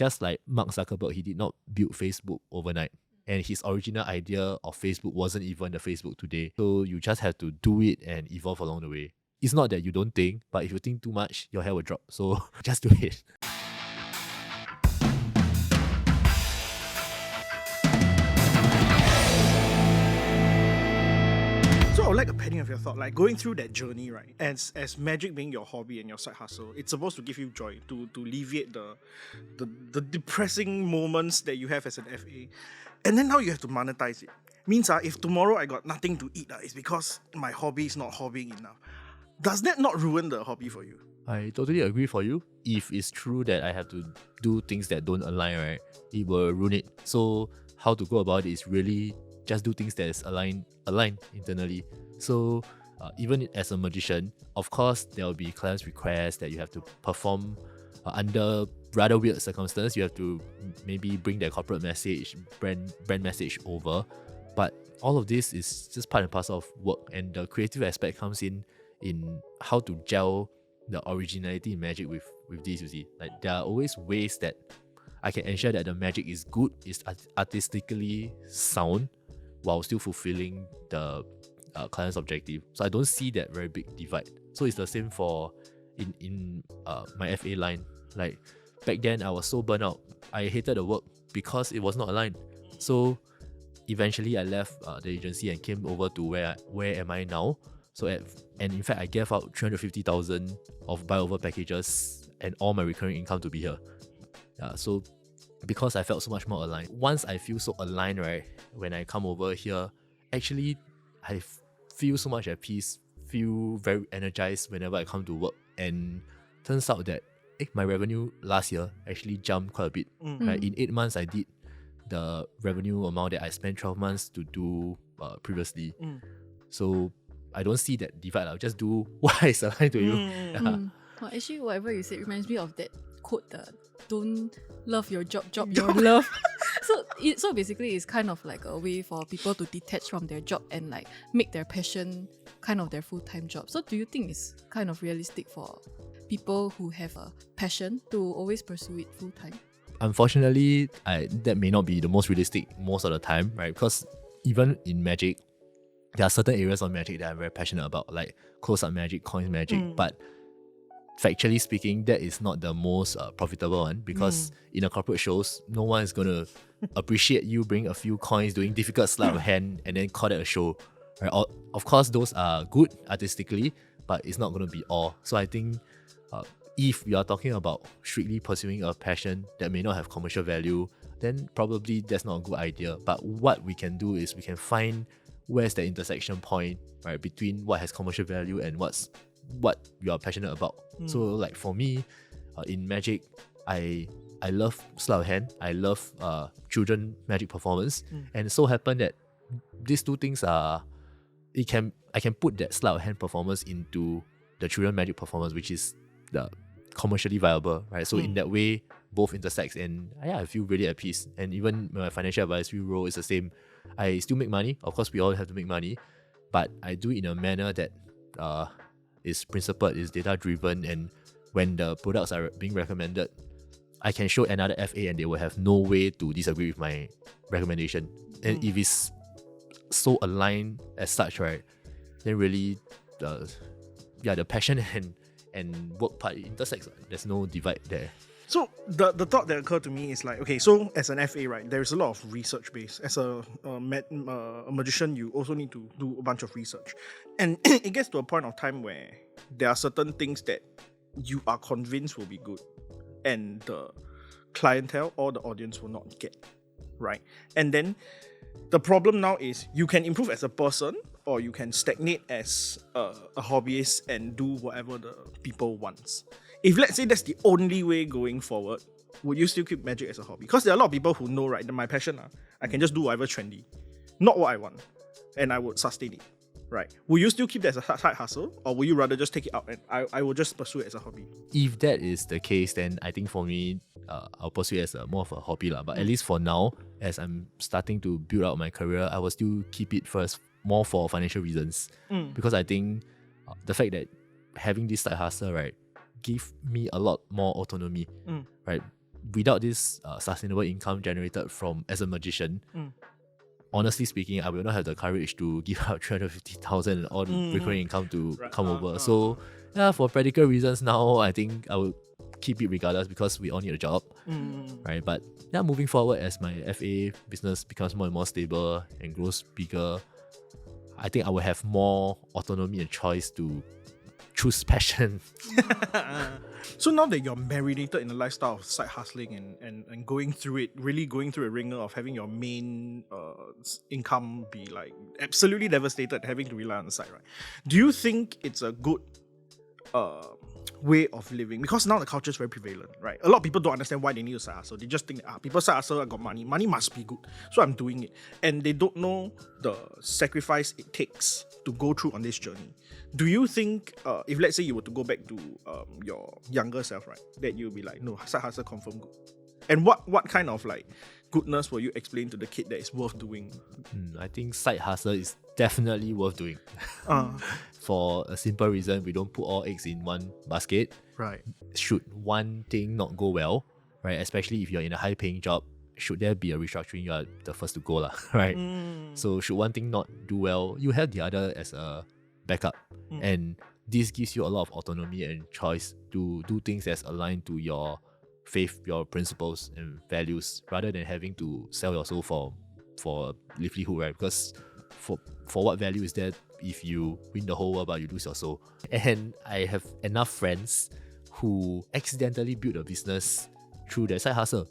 just like Mark Zuckerberg, he did not build Facebook overnight. And his original idea of Facebook wasn't even the Facebook today. So you just have to do it and evolve along the way. It's not that you don't think, but if you think too much, your hair will drop. So just do it. So I would like a penny of your thought, like going through that journey, right? As magic being your hobby and your side hustle, it's supposed to give you joy, to alleviate the depressing moments that you have as an FA. And then now you have to monetize it. Means if tomorrow I got nothing to eat, it's because my hobby is not hobbying enough. Does that not ruin the hobby for you? I totally agree for you. If it's true that I have to do things that don't align, right, it will ruin it. So how to go about it is really just do things that is aligned internally. So even as a magician, of course, there will be clients' requests that you have to perform under rather weird circumstances. You have to maybe bring their corporate message, brand message over. But all of this is just part and parcel of work, and the creative aspect comes in how to gel the originality in magic with this, you see. Like, there are always ways that I can ensure that the magic is good, is artistically sound, while still fulfilling the client's objective. So I don't see that very big divide. So it's the same for in my FA line. Like, back then I was so burnt out. I hated the work because it was not aligned. So eventually I left the agency and came over to where am I now. So and in fact I gave out 350,000 of buy over packages and all my recurring income to be here. So because I felt so much more aligned. Once I feel so aligned, right, when I come over here, actually I feel so much at peace, feel very energized whenever I come to work. And turns out that my revenue last year actually jumped quite a bit. Right? In 8 months I did the revenue amount that I spent 12 months to do previously. So I don't see that divide. I'll just do what is aligned to you. Well, actually, whatever you said reminds me of that quote, the don't love your job your love. So basically it's kind of like a way for people to detach from their job and like make their passion kind of their full-time job. So do you think it's kind of realistic for people who have a passion to always pursue it full-time? Unfortunately, that may not be the most realistic most of the time, right? Because even in magic, there are certain areas of magic that I'm very passionate about, like close-up magic, coins magic, but factually speaking, that is not the most profitable one, because in a corporate shows, no one is going to appreciate you bring a few coins, doing difficult sleight of hand, and then call that a show. Right? Of course, those are good artistically, but it's not going to be all. So I think if we are talking about strictly pursuing a passion that may not have commercial value, then probably that's not a good idea. But what we can do is we can find where's the intersection point, right, between what has commercial value and what you are passionate about. So like for me, in magic, I love sleight of hand, I love children magic performance, and it so happened that these two things I can put that sleight of hand performance into the children magic performance, which is the commercially viable, right? So in that way, both intersects, and I feel really at peace. And even my financial advisory role is the same. I still make money. Of course, we all have to make money, but I do it in a manner that is principled, is data driven, and when the products are being recommended, I can show another FA and they will have no way to disagree with my recommendation. And if it's so aligned as such, right, then really the passion and work part intersects. There's no divide there. So the thought that occurred to me is like, okay, so as an FA, right, there's a lot of research base. As a magician, you also need to do a bunch of research. And it gets to a point of time where there are certain things that you are convinced will be good and the clientele or the audience will not get, right? And then the problem now is you can improve as a person or you can stagnate as a hobbyist and do whatever the people want. If let's say that's the only way going forward, would you still keep magic as a hobby? Because there are a lot of people who know, right, that my passion, I can just do whatever trendy, not what I want, and I would sustain it, right? Will you still keep that as a side hustle, or will you rather just take it out and I will just pursue it as a hobby? If that is the case, then I think for me, I'll pursue it as more of a hobby. But at least for now, as I'm starting to build out my career, I will still keep it first, more for financial reasons. Because I think the fact that having this side hustle, right, give me a lot more autonomy, right? without this sustainable income generated from as a magician, honestly speaking, I will not have the courage to give out 350,000 and all recurring income to come over. So yeah, for practical reasons now, I think I will keep it regardless because we all need a job, right? But yeah, moving forward as my FA business becomes more and more stable and grows bigger, I think I will have more autonomy and choice to choose passion. So now that you're marinated in the lifestyle of side hustling and going through it, really going through a ringer of having your main income be like absolutely devastated, having to rely on the side, right? Do you think it's a good way of living? Because now the culture is very prevalent, right? A lot of people don't understand why they need a side hustle. They just think, people side hustle, I got money. Money must be good, so I'm doing it. And they don't know the sacrifice it takes to go through on this journey. Do you think, if let's say you were to go back to your younger self, right, that you'll be like, no, side hustle confirm good? And what kind of like goodness will you explain to the kid that is worth doing? I think side hustle is definitely worth doing. For a simple reason, we don't put all eggs in one basket. Right. Should one thing not go well, right, especially if you're in a high paying job, should there be a restructuring, you are the first to go, right? So should one thing not do well, you have the other as a backup. And this gives you a lot of autonomy and choice to do things that's aligned to your faith, your principles and values, rather than having to sell your soul for a livelihood, right? Because for what value is there if you win the whole world but you lose your soul? And I have enough friends who accidentally built a business through their side hustle.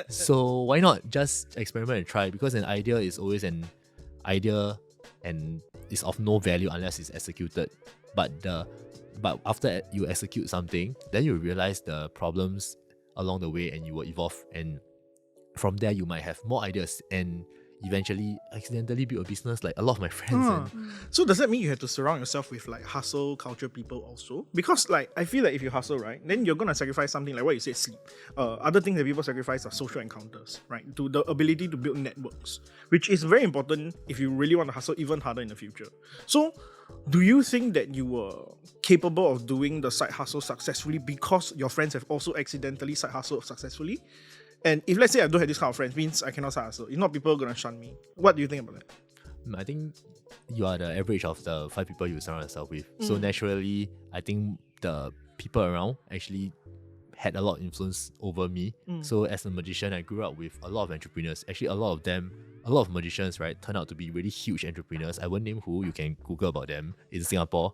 So why not just experiment and try? Because an idea is always an idea and is of no value unless it's executed. But after you execute something, then you realize the problems along the way and you will evolve, and from there you might have more ideas and eventually accidentally build a business like a lot of my friends. So does that mean you have to surround yourself with like hustle culture people also? Because like I feel like if you hustle, right, then you're gonna sacrifice something like what you said, sleep. Other things that people sacrifice are social encounters, right? To the ability to build networks, which is very important if you really want to hustle even harder in the future. So do you think that you were capable of doing the side hustle successfully because your friends have also accidentally side hustled successfully? And if let's say I don't have this kind of friends, means I cannot side hustle. If not, people are gonna shun me. What do you think about that? I think you are the average of the 5 people you surround yourself with. So naturally, I think the people around actually had a lot of influence over me. So as a magician, I grew up with a lot of entrepreneurs. Actually, a lot of magicians, right, turn out to be really huge entrepreneurs. I won't name who, you can Google about them in Singapore.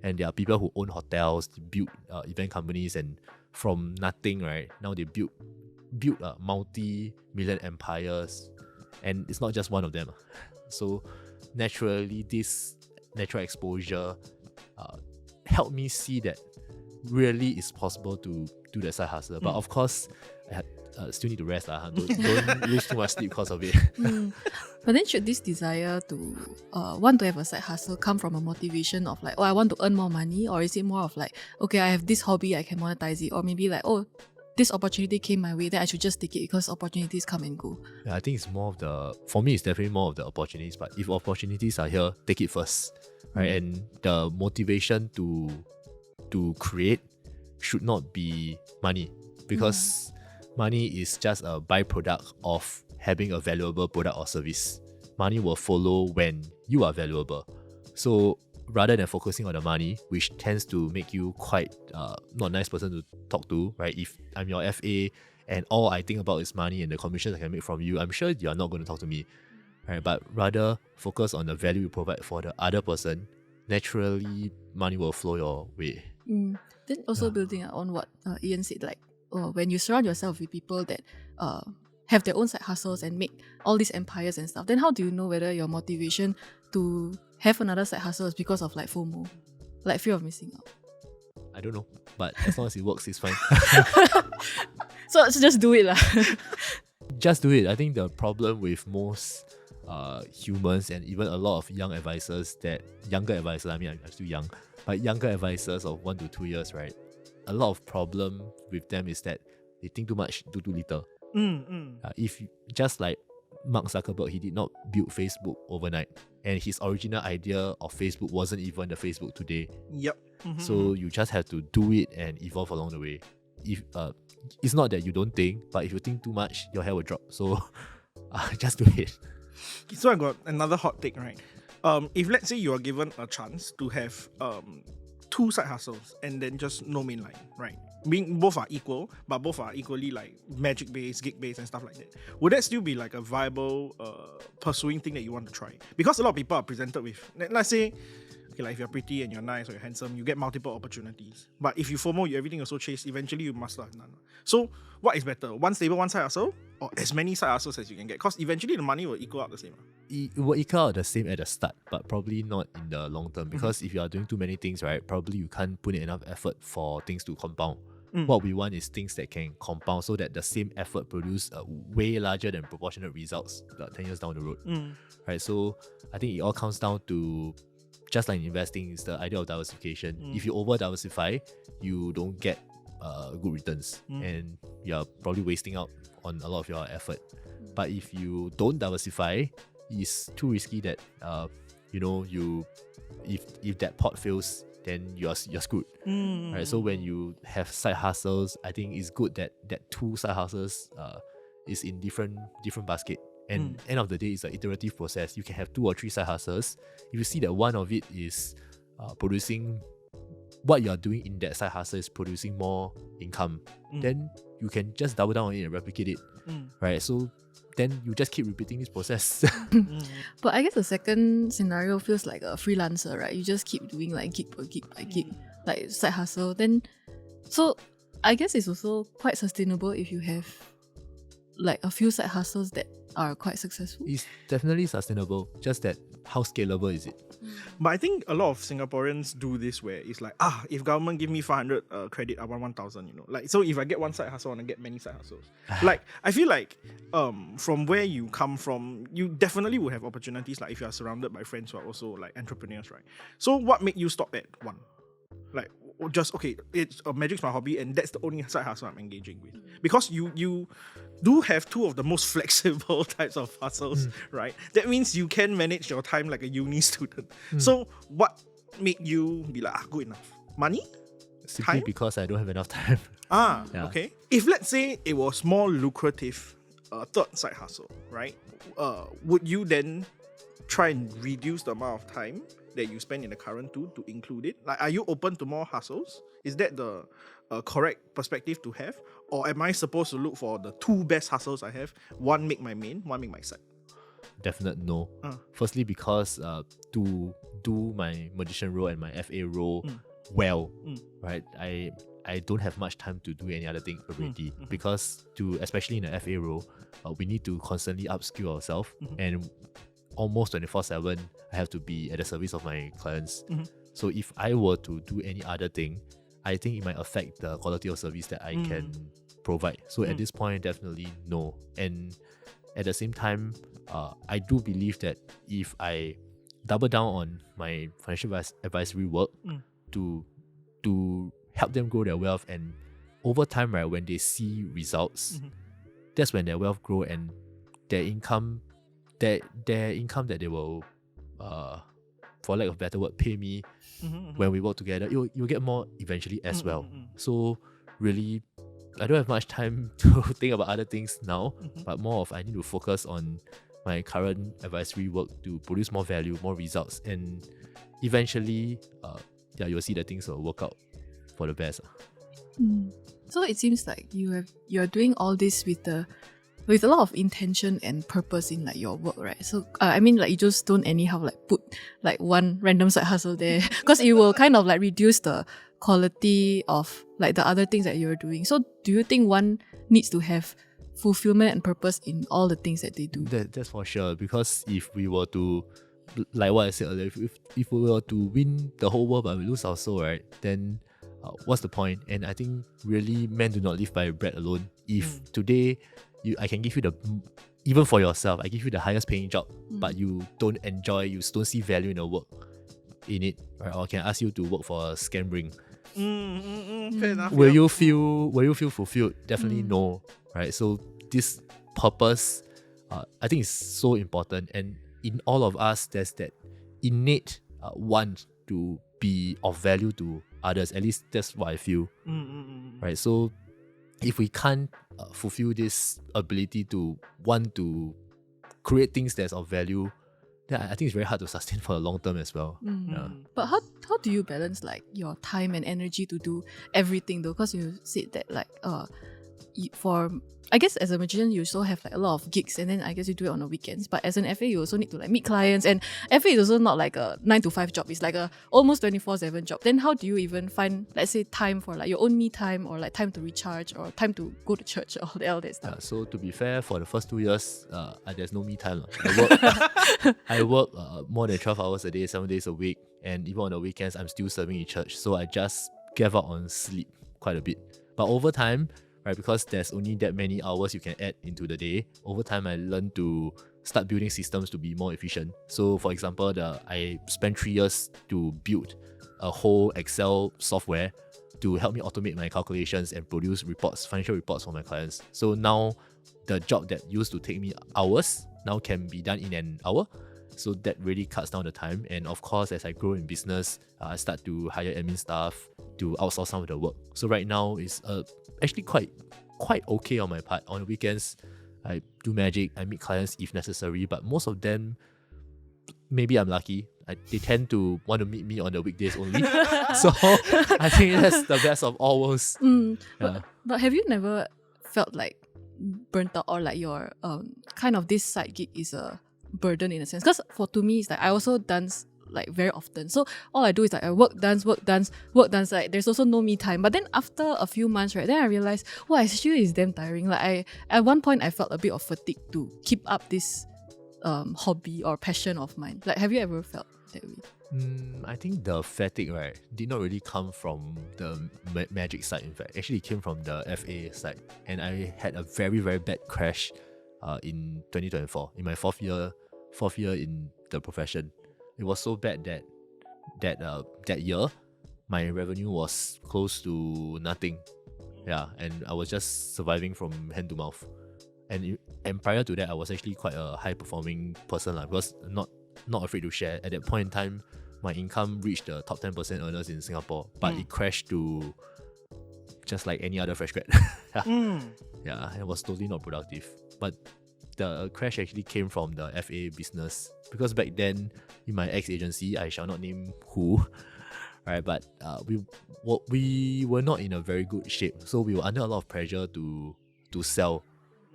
And there are people who own hotels, build event companies, and from nothing, right, now they build multi-million empires, and it's not just one of them. So naturally, this natural exposure helped me see that really it's possible to do the side hustle. But of course, I still need to rest. Don't lose too much sleep because of it. But then should this desire to want to have a side hustle come from a motivation of like, oh, I want to earn more money? Or is it more of like, okay, I have this hobby, I can monetize it? Or maybe like, oh, this opportunity came my way, then I should just take it because opportunities come and go? Yeah, I think it's more of for me, it's definitely more of the opportunities. But if opportunities are here, take it first, right? And the motivation to create should not be money, because money is just a byproduct of having a valuable product or service. Money will follow when you are valuable. So rather than focusing on the money, which tends to make you quite not a nice person to talk to, right? If I'm your FA and all I think about is money and the commissions I can make from you, I'm sure you're not going to talk to me, right? But rather focus on the value you provide for the other person. Naturally, money will flow your way. Then also building on what Ian said, like when you surround yourself with people that have their own side hustles and make all these empires and stuff, then how do you know whether your motivation to have another side hustle is because of like FOMO, like fear of missing out? I don't know, but as long as it works, it's fine. So just do it lah. Just do it. I think the problem with most humans and even a lot of younger advisors, I mean, I'm still young, but younger advisors of 1 to 2 years, right? A lot of problem with them is that they think too much, do too little. If just like Mark Zuckerberg, he did not build Facebook overnight, and his original idea of Facebook wasn't even the Facebook today. Yep. So you just have to do it and evolve along the way. if it's not that you don't think, but if you think too much, your hair will drop. So just do it. So I got another hot take, right? If let's say you are given a chance to have 2 side hustles and then just no mainline, right? Being both are equal, but both are equally like magic based, gig based, and stuff like that. Would that still be like a viable pursuing thing that you want to try? Because a lot of people are presented with, let's say, okay, like if you're pretty and you're nice or you're handsome, you get multiple opportunities. But if you FOMO, everything also chase, eventually you must have none. So what is better? One stable, one side hustle, or as many side hustles as you can get? Because eventually the money will equal out the same. It will equal out the same at the start, but probably not in the long term. Because if you are doing too many things, right, probably you can't put in enough effort for things to compound. What we want is things that can compound so that the same effort produce way larger than proportionate results 10 years down the road. Right? So I think it all comes down to, just like in investing, is the idea of diversification. If you over diversify, you don't get good returns, and you're probably wasting out on a lot of your effort. But if you don't diversify, it's too risky that if that pot fails, then you're screwed. Right? So when you have side hustles, I think it's good that 2 side hustles is in different basket. And end of the day, it's an iterative process. You can have 2 or 3 side hustles. If you see that one of it is producing, what you're doing in that side hustle is producing more income, then you can just double down on it and replicate it. Right? So then you just keep repeating this process. But I guess the second scenario feels like a freelancer, right? You just keep doing like gig per gig by gig, like side hustle. Then, so I guess it's also quite sustainable if you have like a few side hustles that are quite successful. It's definitely sustainable. Just that, how scalable is it? But I think a lot of Singaporeans do this where it's like, if government give me 500 credit, I want 1,000, Like, so if I get one side hustle, I want to get many side hustles. Like, I feel like from where you come from, you definitely would have opportunities, like if you are surrounded by friends who are also like entrepreneurs, right? So what made you stop at one? Like, just, okay, it's magic's my hobby and that's the only side hustle I'm engaging with. Because you do have 2 of the most flexible types of hustles, right? That means you can manage your time like a uni student. So what made you be like, good enough? Money? Simply Time? because I don't have enough time. Yeah. Okay. If let's say it was more lucrative, third side hustle, right? Would you then try and reduce the amount of time that you spend in the current 2 to include it? Like, are you open to more hustles? Is that the correct perspective to have? Or am I supposed to look for the 2 best hustles I have? One make my main, one make my side. Definite no. Firstly, because to do my magician role and my FA role well, right? I don't have much time to do any other thing already, because especially in the FA role, we need to constantly upskill ourselves, and almost 24/7 I have to be at the service of my clients. So if I were to do any other thing, I think it might affect the quality of service that I can provide. So at this point, definitely no. And at the same time, I do believe that if I double down on my financial advisory work to help them grow their wealth, and over time, right, when they see results, that's when their wealth grow and their income that they will, for lack of a better word, pay me when we work together, you'll get more eventually as well. So really, I don't have much time to think about other things now, but more of I need to focus on my current advisory work to produce more value, more results, and eventually, you'll see that things will work out for the best. So it seems like you're doing all this with a lot of intention and purpose in like your work, right? So I mean, like, you just don't anyhow like put like one random side hustle there, because it will kind of like reduce the quality of like the other things that you're doing. So do you think one needs to have fulfillment and purpose in all the things that they do? That's for sure, because if we were to, like what I said earlier, if we were to win the whole world but we lose our soul, right, then what's the point? And I think really men do not live by bread alone. If today I can give you even for yourself, I give you the highest paying job, but you don't enjoy, you don't see value in the work in it, right? Or I can ask you to work for a scam ring. Fair enough. Will you feel fulfilled? Definitely no, right? So this purpose, I think is so important, and in all of us, there's that innate want to be of value to others. At least that's what I feel, right? So if we can't fulfill this ability to want to create things that's of value, then I think it's very hard to sustain for the long term as well. Yeah. But how do you balance like your time and energy to do everything though? Because you said that like for I guess as a magician you also have like a lot of gigs, and then I guess you do it on the weekends. But as an FA you also need to like meet clients, and FA is also not like a 9 to 5 job. It's like a almost 24/7 job. Then how do you even find, let's say, time for like your own me time, or like time to recharge, or time to go to church, or all that stuff? So to be fair, for the first 2 years, there's no me time. I work more than 12 hours a day, 7 days a week, and even on the weekends, I'm still serving in church. So I just gave up on sleep quite a bit. But over time, right, because there's only that many hours you can add into the day, over time I learned to start building systems to be more efficient. So for example, I spent 3 years to build a whole Excel software to help me automate my calculations and produce reports, financial reports for my clients. So now the job that used to take me hours now can be done in an hour. So that really cuts down the time. And of course, as I grow in business, I start to hire admin staff to outsource some of the work. So right now it's actually quite okay on my part. On the weekends, I do magic, I meet clients if necessary, but most of them, maybe I'm lucky, they tend to want to meet me on the weekdays only. So I think that's the best of all worlds. But have you never felt like burnt out, or like your kind of this side gig is a burden in a sense? Because to me, it's like I also dance like very often. So all I do is like I work, dance. Like there's also no me time. But then after a few months, right, then I realized, actually it's damn tiring. Like at one point I felt a bit of fatigue to keep up this hobby or passion of mine. Like, have you ever felt that way? I think the fatigue, right, did not really come from the magic side. In fact, actually it came from the FA side, and I had a very, very bad crash in 2024, in my fourth year in the profession. It was so bad that year my revenue was close to nothing. And I was just surviving from hand to mouth. And prior to that, I was actually quite a high performing person, because not afraid to share. At that point in time, my income reached the top 10% earners in Singapore, but it crashed to just like any other fresh grad. It was totally not productive. But the crash actually came from the FA business, because back then in my ex-agency, I shall not name who, right? But we were not in a very good shape, so we were under a lot of pressure to sell,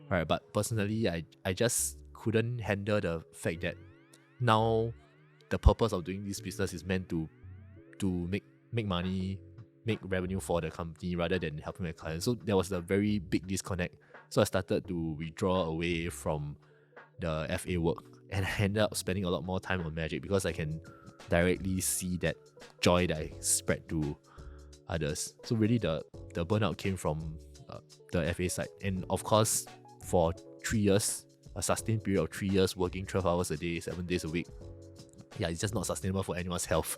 right? But personally, I just couldn't handle the fact that now the purpose of doing this business is meant to make money, make revenue for the company rather than helping my clients. So there was a very big disconnect. So I started to withdraw away from the FA work, and I ended up spending a lot more time on magic because I can directly see that joy that I spread to others. So really the burnout came from the FA side. And of course, for 3 years, a sustained period of 3 years working 12 hours a day, 7 days a week, it's just not sustainable for anyone's health.